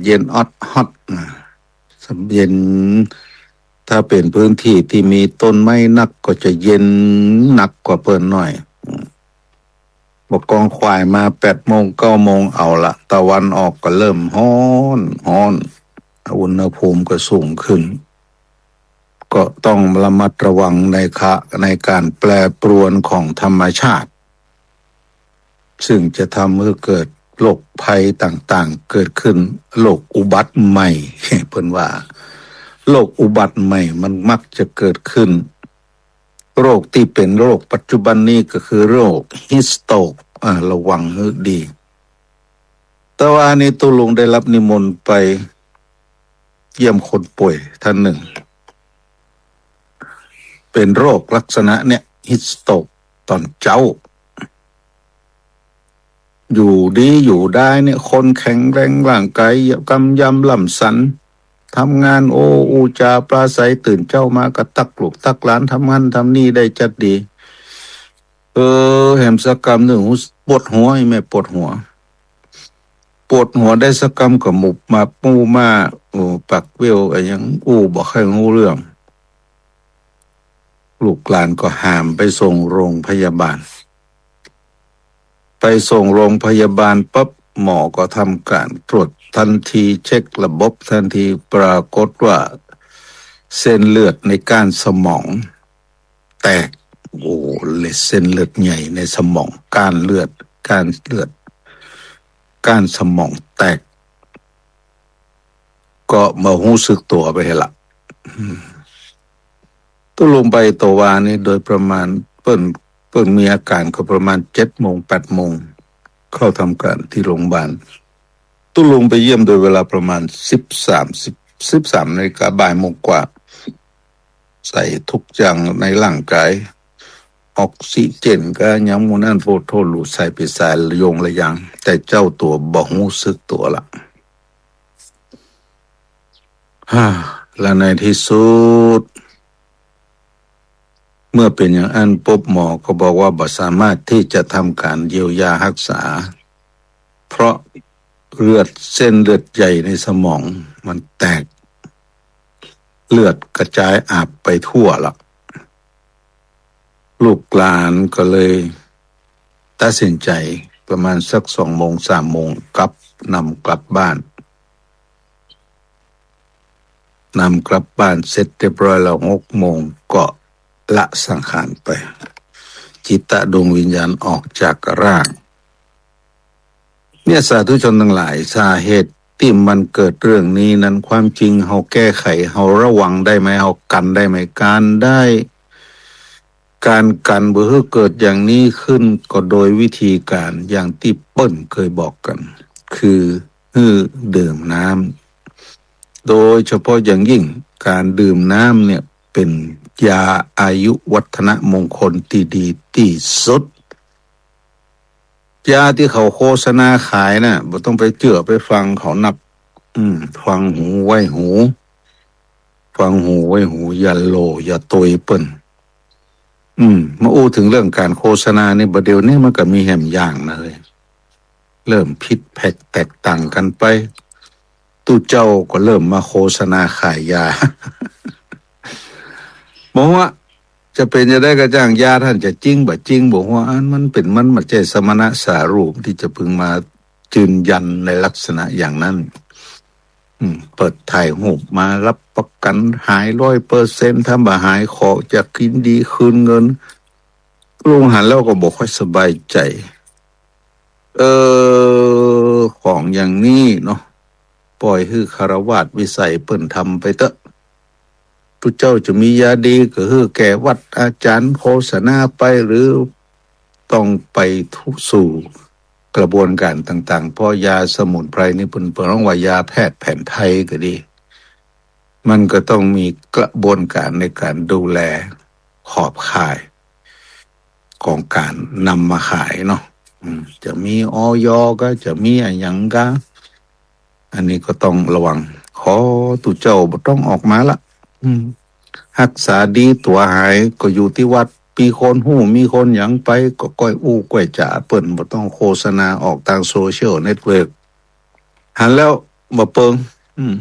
เย็นออดฮอตเย็นถ้าเป็นพื้นที่ที่มีต้นไม้นักก็จะเย็นหนักกว่าเปิ้นหน่อยบอกกองควายมา8 โมง9 โมงเอาละตะวันออกก็เริ่มร้อนอุณหภูมิก็สูงขึ้นก็ต้องระมัดระวังในการแปรปรวนของธรรมชาติซึ่งจะทำให้เกิดโรคภัยต่างๆเกิดขึ้นโรคอุบัติใหม่เพิ่นว่าโรคอุบัติใหม่มันมักจะเกิดขึ้นโรคที่เป็นโรคปัจจุบันนี้ก็คือโรคฮิสโตกระวังให้ดีแต่ว่านี้ตุลุงได้รับนิมนต์ไปเยี่ยมคนป่วยท่านหนึ่งเป็นโรคลักษณะเนี่ยฮิสโตกตอนเจ้าอยู่ดีอยู่ได้เนี่ยคนแข็งแรงร่างกายกำยำล่ำสันทำงานอูจาปราศัยตื่นเจ้ามากระตักลูกตักหลานทำงานทำนี่ได้จัดดีแหมสักกรรมหนึ่งปวดหัวไม่ปวดหัวได้สักกรรมกับหมุบมาปูมาปักเวลอะไรยังบอกให้รู้เรื่องลูกหลานก็หามไปส่งโรงพยาบาลปั๊บหมอก็ทำการตรวจทันทีเช็คระบบทันทีปรากฏว่าเส้นเลือดในก้านสมองแตกเลยเส้นเลือดใหญ่ในสมองก้านสมองแตกก็มารู้สึกตัวไปละตัวลงไปตัววานี่โดยประมาณเปิ้นมีอาการก็ประมาณ7 โมง 8 โมงเข้าทำการที่โรงพยาบาลตุลุงไปเยี่ยมโดยเวลาประมาณ13 นาฬิกาบ่ายโมงกว่าใส่ทุกอย่างในร่างกายออกซิเจนก็ยังมูนั่นโฟโทลูใส่ไปสายระยงระยังแต่เจ้าตัวบ่รู้สึกตัวละและในที่สุดเมื่อเป็นอย่างนั้นปุ๊บหมอก็บอกว่าบ่สามารถที่จะทำการเยียวยารักษาเพราะเส้นเลือดใหญ่ในสมองมันแตกเลือดกระจายอาบไปทั่วละลูกหลานก็เลยตัดสินใจประมาณสัก2 โมง 3 โมงนำกลับบ้านเสร็จเรียบร้อยแล้ว6 โมงก็ละสังขารไปจิตตะดวงวิญญาณออกจากร่างเนี่ยสาธุชนทั้งหลายสาเหตุที่มันเกิดเรื่องนี้นั้นความจริงเฮาแก้ไขเฮาระวังได้ไหมเฮากันได้ไหมการกันบ่ให้เกิดอย่างนี้ขึ้นก็โดยวิธีการอย่างที่เปิ้นเคยบอกกันคือดื่มน้ำโดยเฉพาะอย่างยิ่งการดื่มน้ำเนี่ยเป็นยาอายุวัฒนมงคลที่ดีที่สุดยาที่เขาโฆษณาขายน่ะบ่ต้องไปเจือไปฟังเขานักฟังหูไว้หูอย่าโลอย่าตยเปิ้นมาอู้ถึงเรื่องการโฆษณานี่ประเดี๋ยวนี้มันก็มีแหมอย่างนะเลยเริ่มผิดแผกแตกต่างกันไปตู้เจ้าก็เริ่มมาโฆษณาขายยาบอกว่าจะเป็นจะได้กระจ่างยาท่านจะจริงบ่จริงบอกว่ามันมาใจสมณะสารูปที่จะพึงมายืนยันในลักษณะอย่างนั้นเปิดถ่ายหูปมารับประกันหาย100%ถ้าบ่หายขอจะกินดีคืนเงินลุงหันแล้วก็บอกค่อยสบายใจของอย่างนี้เนาะปล่อยให้คฤหัสถ์วิสัยเปิ้นทำไปเถอะผู้เจ้าจะมียาดีก็คือแก่วัดอาจารย์โฆษณาไปหรือต้องไปสู่กระบวนการต่างๆเพราะยาสมุนไพรนี่เพิ่นร้องว่ายาแพทย์แผนไทยก็ดีมันก็ต้องมีกระบวนการในการดูแลขอบข่ายของการนำมาขายเนาะจะมีอย.ก็จะมีอะไรอย่างก็อันนี้ก็ต้องระวังขอตุเจ้าบ่ต้องออกมาละรักษาดีตัวหายก็อยู่ที่วัดมีคนหู้มีคนหยังไปก็ก้อยก้อยจ๋าเปิ้นบ่ต้องโฆษณาออกทางโซเชียลเน็ตเวิร์กหันแล้ว บ่เปิงอืม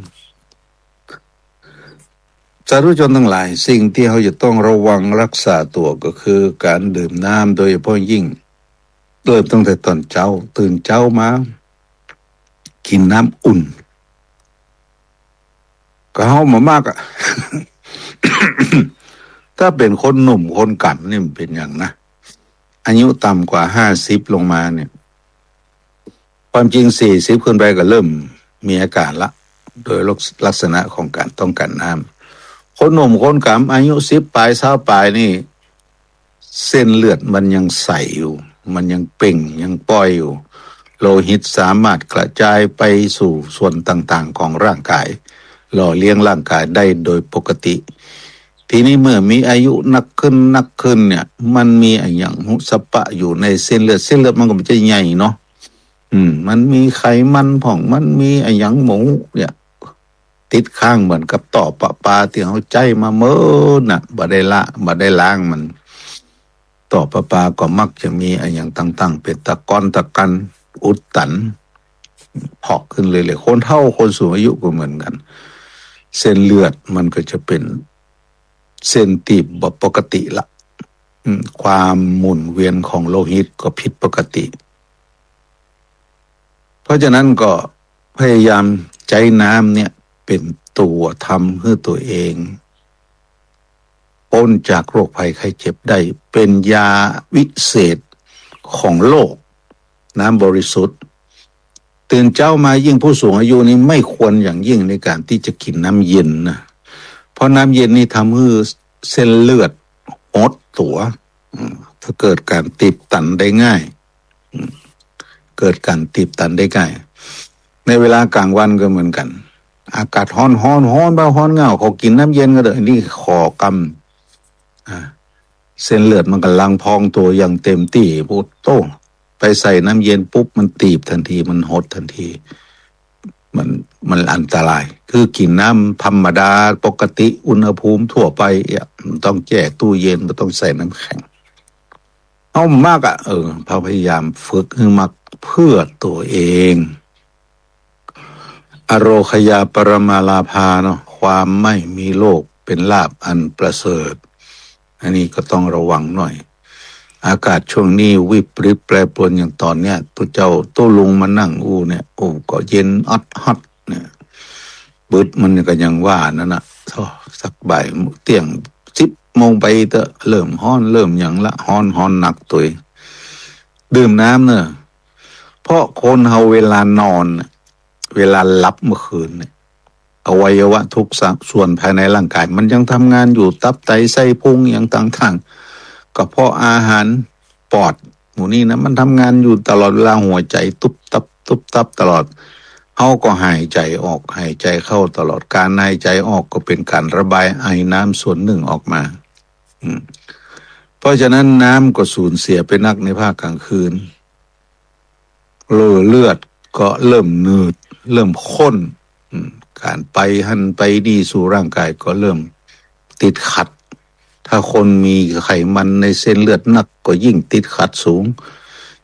สาธุชนทั้งหลายสิ่งที่เราจะต้องระวังรักษาตัวก็คือการดื่มน้ำโดยเฉพาะยิ่งเริ่มตั้งแต่ตอนเช้าตื่นเช้ามากินน้ำอุ่นก็เฮามามากอ่ะ ถ้าเป็นคนหนุ่มคนกั่นนี่มันเป็นอย่างนะอายุต่ำกว่า50ลงมาเนี่ยความจริง40ขึ้นไปก็เริ่มมีอาการละโดยลักษณะของการต้องการน้ำคนหนุ่มคนกั่นอายุ10ปลาย20ปลายนี่เส้นเลือดมันยังใสอยู่มันยังเป่งยังป้อยอยู่โลหิตสามารถกระจายไปสู่ส่วนต่างๆของร่างกายหล่อเลี้ยงร่างกายได้โดยปกติทีนี้เมื่อมีอายุนักขึ้นเนี่ยมันมีอย่างหุสปะอยู่ในเส้นเลือดมันก็มันจะใหญ่เนาะมันมีไขมันผ่องมันมีอย่างหมูเนี่ยติดข้างเหมือนกับต่อประปาที่เขาใจมาเมื่อน่ะบ่ได้ล้างมันต่อประปาก็มักจะมีอย่างต่างๆเป็นตะกอนตะกันอุดตันพอกขึ้นเลยคนเฒ่าคนสูงอายุก็เหมือนกันเส้นเลือดมันก็จะเป็นเส้นตีบบ่ปกติละความหมุนเวียนของโลหิตก็ผิดปกติเพราะฉะนั้นก็พยายามใช้น้ำเนี่ยเป็นตัวทำให้ตัวเองพ้นจากโรคภัยไข้เจ็บได้เป็นยาวิเศษของโลกน้ำบริสุทธิ์ตื่นเช้ามายิ่งผู้สูงอายุนี้ไม่ควรอย่างยิ่งในการที่จะกินน้ำเย็นนะเพราะน้ำเย็นนี่ทำให้เส้นเลือดหดตัวถ้าเกิดการตีบตันได้ง่ายเกิดการตีบตันได้ง่ายในเวลากลางวันก็เหมือนกันอากาศร้อนบ้าร้อนเงาเขากินน้ำเย็นก็เลยนี่คอกำเส้นเลือดมันกำลังพองตัวอย่างเต็มที่ปุ๊บโต้ไปใส่น้ำเย็นปุ๊บมันตีบทันทีมันหดทันทีมันอันตรายคือกินน้ำธรรมดาปกติอุณหภูมิทั่วไปต้องแช่ตู้เย็นไม่ต้องใส่น้ำแข็งเอามากพยายามฝึกให้มักเพื่อตัวเองอโรคยาปรมาลาภาเนาะความไม่มีโรคเป็นลาภอันประเสริฐอันนี้ก็ต้องระวังหน่อยอากาศช่วงนี้วิปริตแปรปรวนอย่างตอนเนี้ยตัวเจ้าตัวลุงมานั่งเนี่ยก็เย็นอัดฮัดเนี่ยบึดมันก็ยังว่านั่นน่ะสักบ่ายเที่ยง10 โมงไปเตอะเริ่มฮ้อนเริ่มอย่างละฮ้อนหนักตัวดื่มน้ำเนอะเพราะคนเฮาเวลานอนเวลาหลับเมื่อคืนเนี่ยอวัยวะทุกส่วนภายในร่างกายมันยังทำงานอยู่ตับไตไส้พุงอย่างต่างๆก็เพราะอาหารปอดหมู่นี้นะมันทำงานอยู่ตลอดเวลาหัวใจตุบตับตลอดเฮาก็หายใจออกหายใจเข้าตลอดการหายใจออกก็เป็นการระบายไอน้ำส่วนหนึ่งออกมาเพราะฉะนั้นน้ำก็สูญเสียไปนักในภาคกลางคืนเลือดก็เริ่มหนืดเริ่มข้นการไปหันไปดีสู่ร่างกายก็เริ่มติดขัดถ้าคนมีไขมันในเส้นเลือดนักก็ยิ่งติดขัดสูง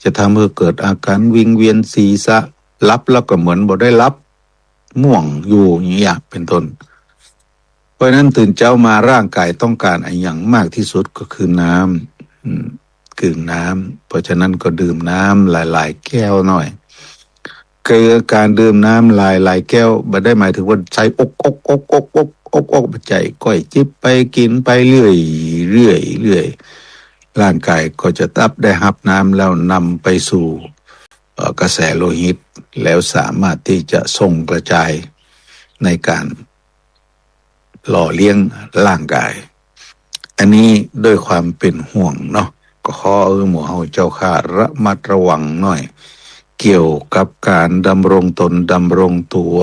จะทำให้เกิดอาการวิงเวียนศีรษะรับแล้วก็เหมือนบ่ได้รับม่วงอยู่อย่างนี้เป็นต้นเพราะนั้นตื่นเช้ามาร่างกายต้องการอย่างมากที่สุดก็คือน้ำคือน้ำเพราะฉะนั้นก็ดื่มน้ำหลายๆแก้วหน่อยคือการดื่มน้ำหลายๆแก้วไม่ได้หมายถึงว่าใช้อกใจก้อยจิบไปกินไปเรื่อยร่างกายก็จะได้รับน้ำแล้วนำไปสู่กระแสโลหิตแล้วสามารถที่จะส่งกระจายในการหล่อเลี้ยงร่างกายอันนี้ด้วยความเป็นห่วงเนาะก็ขอหมู่เฮาเจ้าข้าระมัดระวังหน่อยเกี่ยวกับการดำรงตนดำรงตัว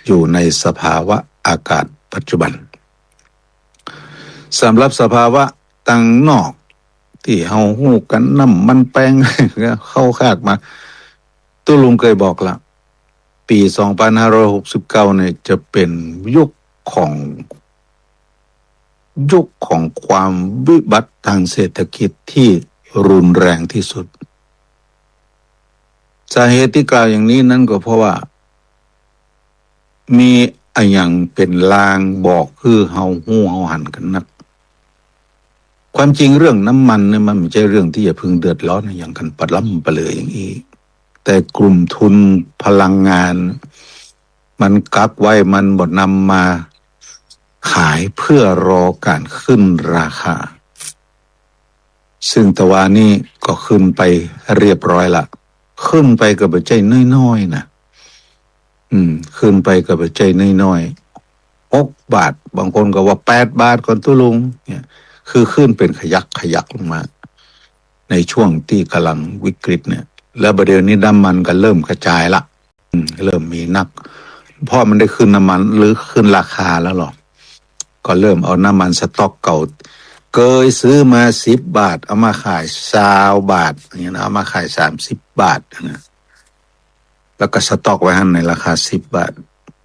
อยู่ในสภาวะอากาศปัจจุบันสำหรับสภาวะต่างนอกที่เฮาฮู้กันน้ำมันแป้ง เข้าคาดมาตุลุงเคยบอกละปี2569เนี่ยจะเป็นยุคของความวิบัติทางเศรษฐกิจที่รุนแรงที่สุดสาเหตุที่กล่าวอย่างนี้นั้นก็เพราะว่า มีอะหยังเป็นลางบอกคือเฮาฮู้เฮาหันกันนักความจริงเรื่องน้ำมันเนี่ยมันไม่ใช่เรื่องที่จะพึงเดือดร้อนอย่างกันปะล้ำปะเลยอย่างนี้แต่กลุ่มทุนพลังงานมันกักไว้มันบ่นำมาขายเพื่อรอการขึ้นราคาซึ่งตะวันนี้ก็ขึ้นไปเรียบร้อยละขึ้นไปกับใจน้อยๆนะขึ้นไปกับใจน้อยๆ6 บาทบางคนก็ว่า8 บาทก่อนตุลุงเนี่ยคือขึ้นเป็นขยักลงมาในช่วงที่กำลังวิกฤตเนี่ยแล้วประเดี๋ยวนี้น้ำมันก็เริ่มกระจายละเริ่มมีนักเพราะมันได้ขึ้นน้ำมันหรือขึ้นราคาแล้วหรอก็เริ่มเอาน้ำมันสต๊อกเก่าเคยซื้อมา10 บาทเอามาขาย20 บาทอย่างเงี้ยเอามาขาย30 บาทนะแล้วก็สต็อกไว้ให้ในราคา10 บาท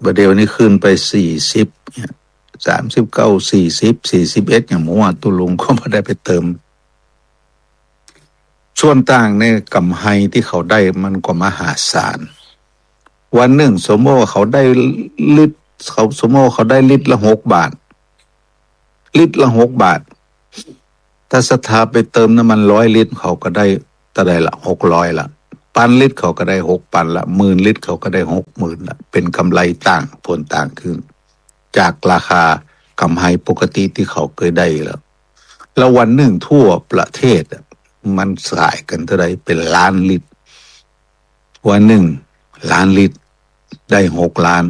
ประเดี๋ยวนี้ขึ้นไป40เนี่ย39 40 41อย่างเมื่อวานตุลุงก็ไม่ได้ไปเติมส่วนต่างในกำไรที่เขาได้มันก็มหาศาลวันหนึ่งสมมติว่าเขาได้ลิตรสมมติว่าเขาได้ลิตรละ6 บาทลิตรละ6 บาทถ้าศรัทธาไปเติมน้ำมัน100 ลิตรเขาก็ได้แต่ได้ละ600ละ1,000 ลิตรเขาก็ได้6,000ละ10,000 ลิตรเขาก็ได้60,000ละเป็นกำไรต่างผลต่างขึ้นจากราคากำไรปกติที่เขาเคยได้แล้ววันหนึ่งทั่วประเทศมันสายกันเท่าไรเป็นล้านลิตรวันหนึ่งล้านลิตรได้6 ล้าน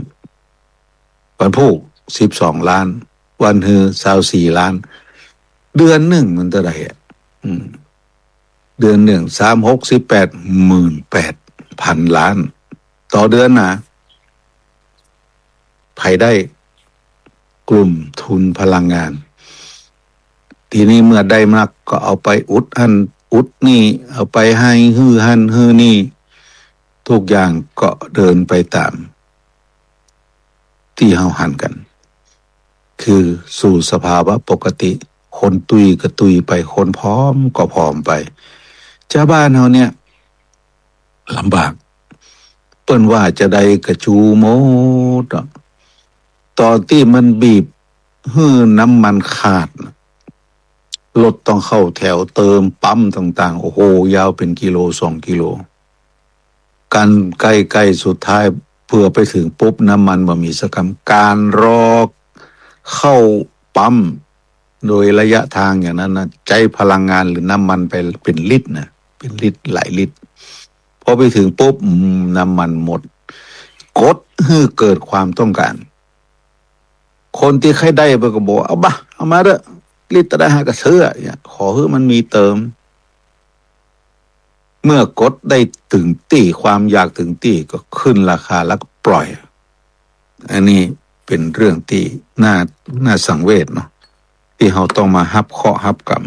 วันพุธ12 ล้านวันฮือ24 ล้านเดือนหนึ่งมันเท่าไรเดือนหนึ่ง368,18,000 ล้านต่อเดือนนะใครได้กลุ่มทุนพลังงานทีนี้เมื่อได้มากก็เอาไปอุดหันอุดนี่เอาไปให้ฮือหันฮือนี่ทุกอย่างก็เดินไปตามที่เฮาหันกันคือสู่สภาวะปกติคนตุยก็ตุยไปคนพร้อมก็พร้อมไปชาวบ้านเฮาเนี่ยลำบากเปิ้นว่าจะได้กระจูโมดตอนที่มันบีบฮื้อน้ำมันขาดรถต้องเข้าแถวเติมปั๊มต่างๆโอ้โหยาวเป็นกิโล2 กิโลการใกล้ๆสุดท้ายเพื่อไปถึงปุ๊บน้ำมันบ่มีสักคำการรอเข้าปั๊มโดยระยะทางอย่างนั้นนะใจพลังงานหรือน้ำมันไปเป็นลิตรนะเป็นลิตรหลายลิตรพอไปถึงปุ๊บน้ำมันหมดกดให้เกิดความต้องการคนที่ใครได้ไปก็บอกเอาบ้าเอามาเถอะลิตรได้หากระเสื้อเนี่ยขอให้มันมีเติมเมื่อกดได้ถึงตี้ความอยากถึงตี้ก็ขึ้นราคาแล้วก็ปล่อยอันนี้เป็นเรื่องที่น่าสังเวชเนาะที่เราต้องมาฮับเคราะห์ฮับกรรม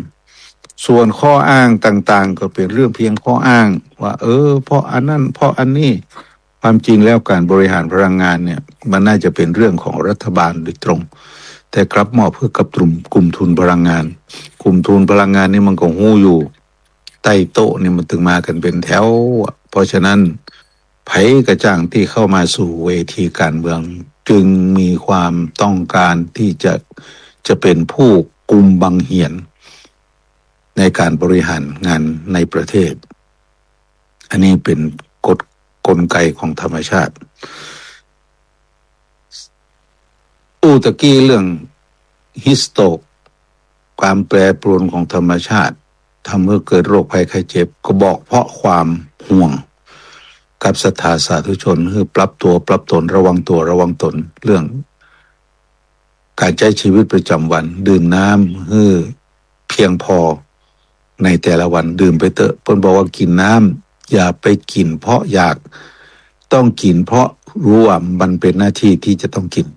ส่วนข้ออ้างต่างๆก็เป็นเรื่องเพียงข้ออ้างว่าเพราะอันนั้นเพราะอันนี้ความจริงแล้วการบริหารพลังงานเนี่ยมันน่าจะเป็นเรื่องของรัฐบาลโดยตรงแต่กลับมอบเพื่อกับกลุ่มทุนพลังงานกลุ่มทุนพลังงานนี่มันก็หู้อยู่ใต้โต๊ะเนี่ยมันถึงมากันเป็นแถวเพราะฉะนั้นไผกระจ่างที่เข้ามาสู่เวทีการเมืองจึงมีความต้องการที่จะเป็นผู้กุมบังเหียนในการบริหารงานในประเทศอันนี้เป็นกลไกของธรรมชาติตะกี้เรื่องฮิสโตกความแปรปรวนของธรรมชาติทำให้เกิดโรคภัยไข้เจ็บก็บอกเพราะความห่วงกับศรัทธาสาธุชนคือปรับตัวปรับตนระวังตัวระวังตนเรื่องการใช้ชีวิตประจำวันดื่มน้ำให้เพียงพอในแต่ละวันดื่มไปเถอะเพิ่นบอกว่ากินน้ำอย่าไปกินเพราะอยากต้องกินเพราะรู้ว่ามันเป็นหน้าที่ที่จะต้องกิน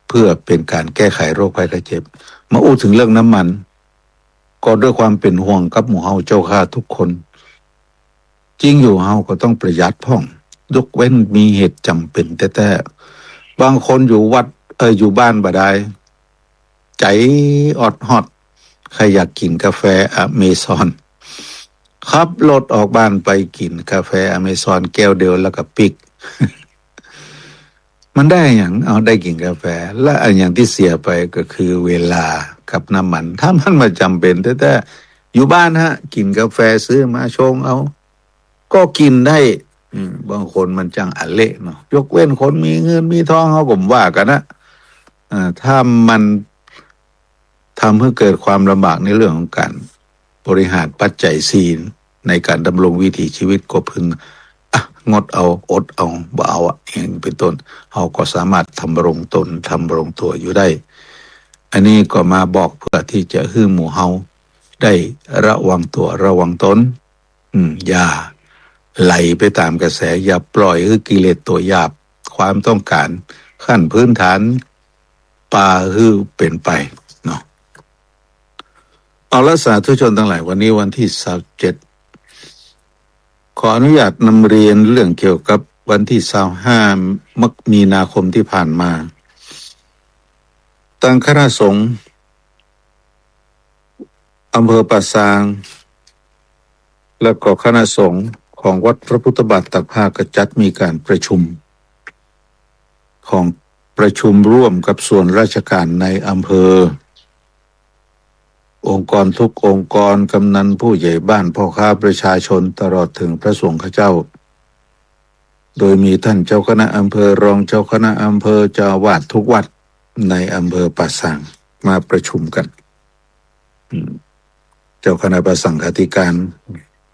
เพื่อเป็นการแก้ไขโรคภัยไข้เจ็บมาอู้ถึงเรื่องน้ำมันก็ด้วยความเป็นห่วงกับหมู่เฮาเจ้าข้าทุกคนจริงอยู่เฮาก็ต้องประหยัดพ่องยกเว้นมีเหตุจำเป็นแต่บางคนอยู่วัดอยู่บ้านบ่ได้ใจอดฮอดใครอยากกินกาแฟอเมซอนขับรถออกบ้านไปกินกาแฟอเมซอนแก้วเดียวแล้วก็ปิก มันได้อย่างเอาได้กินกาแฟและอันอย่างที่เสียไปก็คือเวลากับน้ำมันถ้ามันมาจำเป็นแต่อยู่บ้านฮะกินกาแฟซื้อมาชงเอาก็กินได้บางคนมันจังอะเละเนาะยกเว้นคนมีเงินมีทองเขาผมว่ากันนะถ้ามันทำให้เกิดความลำบากในเรื่องของการบริหารปัจจัยสี่ในการดำรงวิถีชีวิตก็พึงงดเอาอดเอาบ่เอาอย่างเป็นต้นเขาก็สามารถทำรงตนทำรงตัวอยู่ได้อันนี้ก็มาบอกเพื่อที่จะให้หมู่เฮาได้ระวังตัวระวังตนอย่าไหลไปตามกระแสอย่าปล่อยให้กิเลสตัวหยาบความต้องการขั้นพื้นฐานป่าฮือเป็นไปเนาะเอาละสาธุชนทั้งหลายวันนี้วันที่27ขออนุญาตนำเรียนเรื่องเกี่ยวกับวันที่25มีนาคมที่ผ่านมาตั้งคณะสงฆ์อำเภอป่าซางและก็คณะสงฆ์ของวัดพระพุทธบาทตากผ้ากระจัดมีการประชุมร่วมกับส่วนราชการในอำเภอองค์กรทุกองค์กรกำนันผู้ใหญ่บ้านพ่อค้าประชาชนตลอดถึงพระสงฆ์เจ้าโดยมีท่านเจ้าคณะอำเภอรองเจ้าคณะอำเภอเจ้าอาวาสทุกวัดในอำเภอป่าซางมาประชุมกันเจ้าคณะประสังฆาธิการ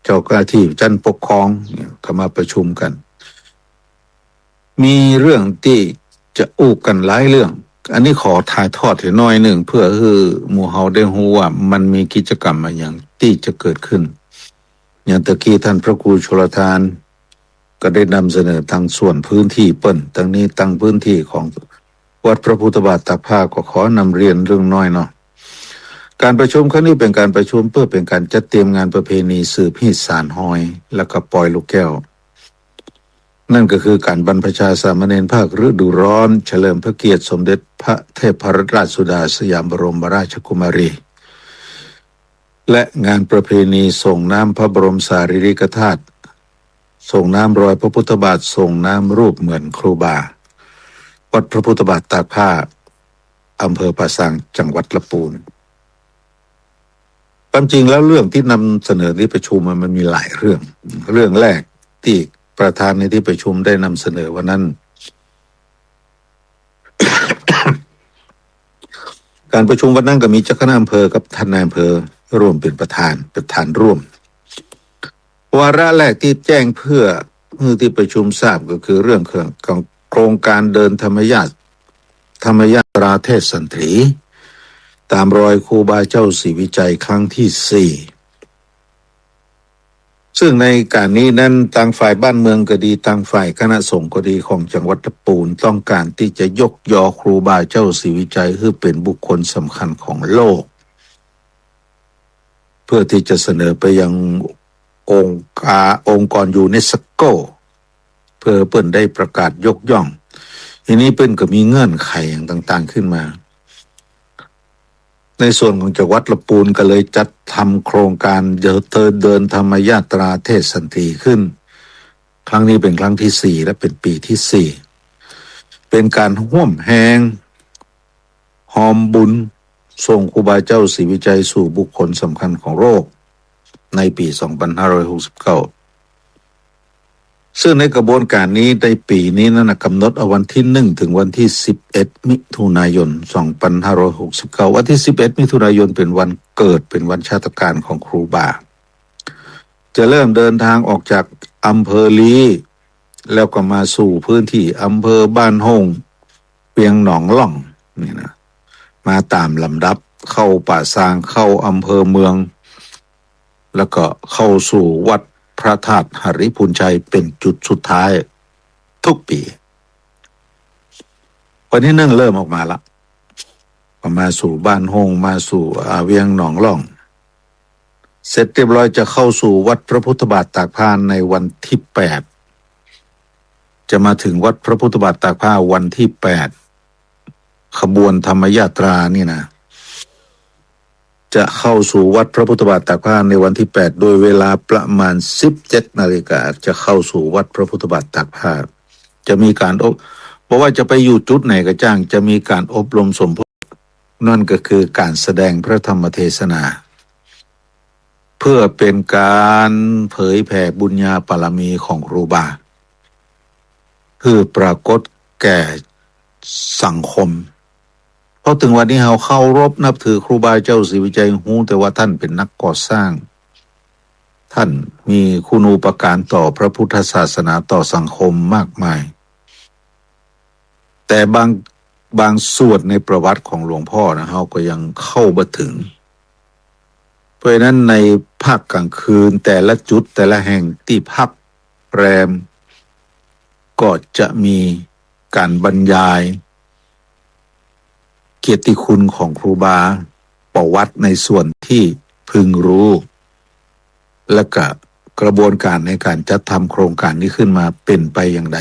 เจ้าหน้าที่จันปกครองก็มาประชุมกันมีเรื่องที่จะอู้กันหลายเรื่องอันนี้ขอถ่ายทอดให้น้อยหนึ่งเพื่อให้หมู่เฮาได้รู้ว่ามันมีกิจกรรมอะไรอย่างที่จะเกิดขึ้นอย่างตะกี้ท่านพระครูชลทานก็ได้นำเสนอทางส่วนพื้นที่เปิ้นทั้งนี้ตั้งพื้นที่ของวัดพระพุทธบาทตากผ้าก็ขอนำเรียนเรื่องน้อยเนาะการประชุมครั้งนี้เป็นการประชุมเพื่อเป็นการจัดเตรียมงานประเพณีสืบฮีดสารหอยแล้วก็ปล่อยลูกแก้วนั่นก็คือการบรรพชาสามเณรภาคฤดูร้อนเฉลิมพระเกียรติสมเด็จพระเทพรัตนราชสุดาสยามบรมราชกุมารีและงานประเพณีส่งน้ำพระบรมสารีริกธาตุส่งน้ำรอยพระพุทธบาทส่งน้ำรูปเหมือนครูบาวัดพระพุทธบาทตากผ้าอำเภอป่าซางจังหวัดลำพูนความจริงแล้วเรื่องที่นำเสนอที่ประชุมมันมีหลายเรื่องแรกที่ประธานในที่ประชุมได้นำเสนอวันนั้น การประชุมวันนั้นก็มีเจ้าคณะอำเภอกับท่านนายอำเภอร่วมเป็นประธานร่วมวาระแรกที่แจ้งเพื่อที่ประชุมทราบก็คือเรื่องของโครงการเดินธรรมยาตราเทศสันตรีตามรอยครูบาเจ้าศรีวิจัยครั้งที่4ซึ่งในการนี้นั้นทางฝ่ายบ้านเมืองก็ดีทางฝ่ายคณะสงฆ์ก็ดีของจังหวัดลำพูนต้องการที่จะยกยอครูบาเจ้าศรีวิจัยให้เป็นบุคคลสำคัญของโลกเพื่อที่จะเสนอไปยังองค์กรยูเนสโกเพื่อเปิ้นได้ประกาศยกย่องทีนี้เปิ้นก็มีเงื่อนไขอย่างต่างๆขึ้นมาในส่วนของจังหวัดลำพูนก็เลยจัดทำโครงการเดินธรรมยาตราเทศสันตรีขึ้นครั้งนี้เป็นครั้งที่4และเป็นปีที่4เป็นการร่วมแหงหอมบุญส่งครูบาเจ้าศรีวิจัยสู่บุคคลสำคัญของโลกในปี2569ซึ่งในกระบวนการนี้ในปีนี้นั้นกำหนดเอาวันที่1ถึงวันที่11มิถุนายน2569วันที่11มิถุนายนเป็นวันเกิดเป็นวันชาตการของครูบาจะเริ่มเดินทางออกจากอำเภอลีแล้วก็มาสู่พื้นที่อำเภอบ้านหงเปียงหนองล่องนี่นะมาตามลำดับเข้าป่าซางเข้าอำเภอเมืองแล้วก็เข้าสู่วัดพระธาตุหริพูนชัยเป็นจุดสุดท้ายทุกปีวันที่1เริ่มออกมาละมาสู่บ้านหงมาสู่เวียงหนองล่องเสร็จเรียบร้อยจะเข้าสู่วัดพระพุทธบาทตากผ้าในวันที่8จะมาถึงวัดพระพุทธบาทตากผ้าวันที่8ขบวนธรรมยาตรานี่นะจะเข้าสู่วัดพระพุทธบาทตากผ้าในวันที่8โดยเวลาประมาณ 17 นาฬิกาจะเข้าสู่วัดพระพุทธบาทตากผ้าจะมีการ เพราะว่าจะไปอยู่จุดไหนก็จ้างจะมีการอบรมสมโภชนั่นก็คือการแสดงพระธรรมเทศนาเพื่อเป็นการเผยแผ่บุญญาบารมีของครูบาเพื่อปรากฏแก่สังคมเพราะถึงวันนี้เราเคารพนับถือครูบาเจ้าศรีวิจัยฮู้แต่ว่าท่านเป็นนักก่อสร้างท่านมีคุณูปการต่อพระพุทธศาสนาต่อสังคมมากมายแต่บางส่วนในประวัติของหลวงพ่อนะเราก็ยังเข้าบ่ถึงเพราะฉะนั้นในภาคกลางคืนแต่ละจุดแต่ละแห่งที่พักแรมก็จะมีการบรรยายเกียรติคุณของครูบาประวัติในส่วนที่พึงรู้และก็กระบวนการในการจัดทำโครงการนี้ขึ้นมาเป็นไปอย่างไร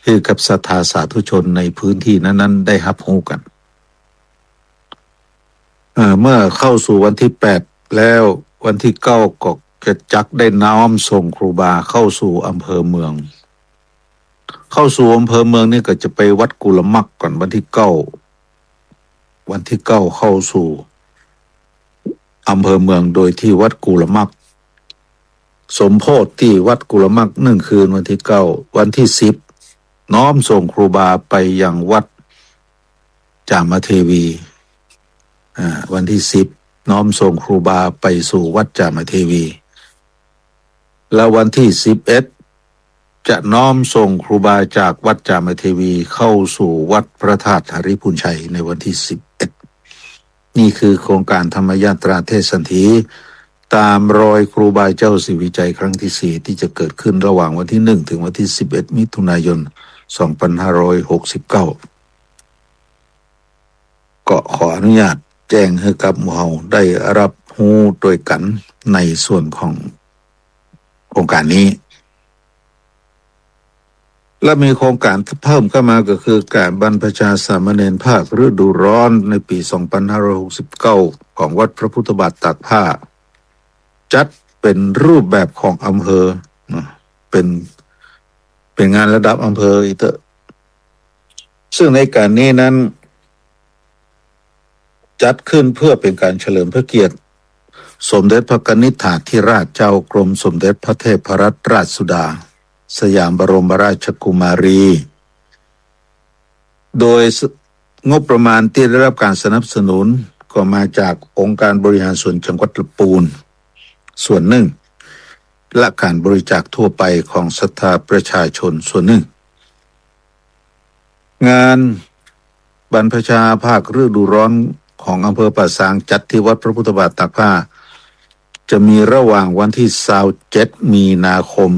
ให้กับศรัทธาสาธุชนในพื้นที่นั้นๆได้รับรู้กันเมื่อเข้าสู่วันที่8แล้ววันที่9ก็จะจักได้น้อมส่งครูบาเข้าสู่อำเภอเมืองเข้าสู่อำเภอเมืองนี่ก็จะไปวัดกุลมักก่อนวันที่9วันที่9เข้าสู่อำเภอเมืองโดยที่วัดกุลมักสมโพธิที่วัดกุลมัก1คืนวันที่9วันที่10น้อมส่งครูบาไปยังวัดจามเทวีวันที่10น้อมส่งครูบาไปสู่วัดจามเทวีแล้ววันที่11จะน้อมส่งครูบาจากวัดจามเทวีเข้าสู่วัดพระธาตุหริพุนชัยในวันที่11นี่คือโครงการธรรมยาตราเทศสันถีตามรอยครูบาเจ้าศรีวิจัยครั้งที่4ที่จะเกิดขึ้นระหว่างวันที่1ถึงวันที่11มิถุนายน2569ก็ขออนุญาตแจ้งให้กับหมู่เฮาได้รับรู้ด้วยกันในส่วนของโครงการนี้และมีโครงการเพิ่มเข้ามาก็คือการบรรพชาสามเณรภาคฤดูร้อนในปี2569ของวัดพระพุทธบาทตากผ้าจัดเป็นรูปแบบของอำเภอเป็นงานระดับอำเภออีกเถอะซึ่งในการนี้นั้นจัดขึ้นเพื่อเป็นการเฉลิมพระเกียรติสมเด็จพระกนิษฐาธิราชเจ้ากรมสมเด็จพระเทพรัตนราชสุดาสยามบรมราชกุมารีโดยงบประมาณที่ได้รับการสนับสนุนก็มาจากองค์การบริหารส่วนจังหวัดลำพูนส่วนหนึ่งและการบริจาคทั่วไปของศรัทธาประชาชนส่วนหนึ่งงานบรรพชาภาคฤดูร้อนของอำเภอป่าซางจัดที่วัดพระพุทธบาทตากผ้าจะมีระหว่างวันที่27มีนาคม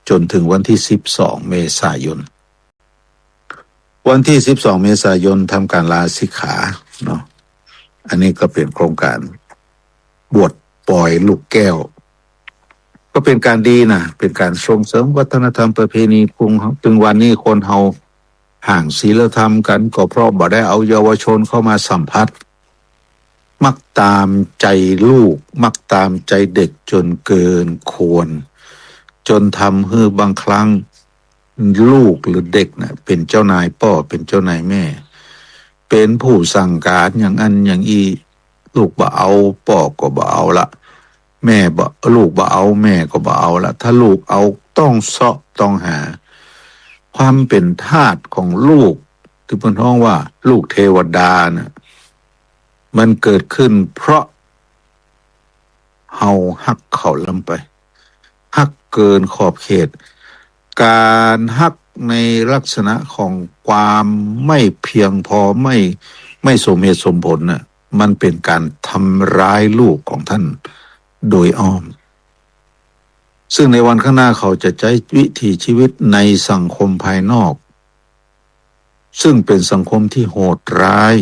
จนถึงวันที่12เมษายนวันที่12เมษายนทำการลาสิกขาเนาะอันนี้ก็เป็นโครงการบวชปล่อยลูกแก้วก็เป็นการดีนะเป็นการส่งเสริมวัฒนธรรมประเพณีกรุงถึงวันนี้คนเฮาห่างศีลธรรมกันก็เพราะบ่ได้เอาเยาวชนเข้ามาสัมผัสมักตามใจลูกมักตามใจเด็กจนเกินควรจนทำให้บางครั้งลูกหรือเด็กนะเป็นเจ้านายพ่อเป็นเจ้านายแม่เป็นผู้สั่งการอย่างอันอย่างอีลูกบ่เอาพ่อก็บ่เอาละแม่บ่ลูกบ่เอาแม่ก็บ่เอาละถ้าลูกเอาต้องเสาะต้องหาความเป็นทาสของลูกที่เพิ่นฮ้องว่าลูกเทวดานะมันเกิดขึ้นเพราะเฮาฮักเขาลำไปฮักเกินขอบเขตการฮักในลักษณะของความไม่เพียงพอไม่สมเหตุสมผลน่ะมันเป็นการทำร้ายลูกของท่านโดยอ้อมซึ่งในวันข้างหน้าเขาจะใช้วิถีชีวิตในสังคมภายนอกซึ่งเป็นสังคมที่โหดร้าย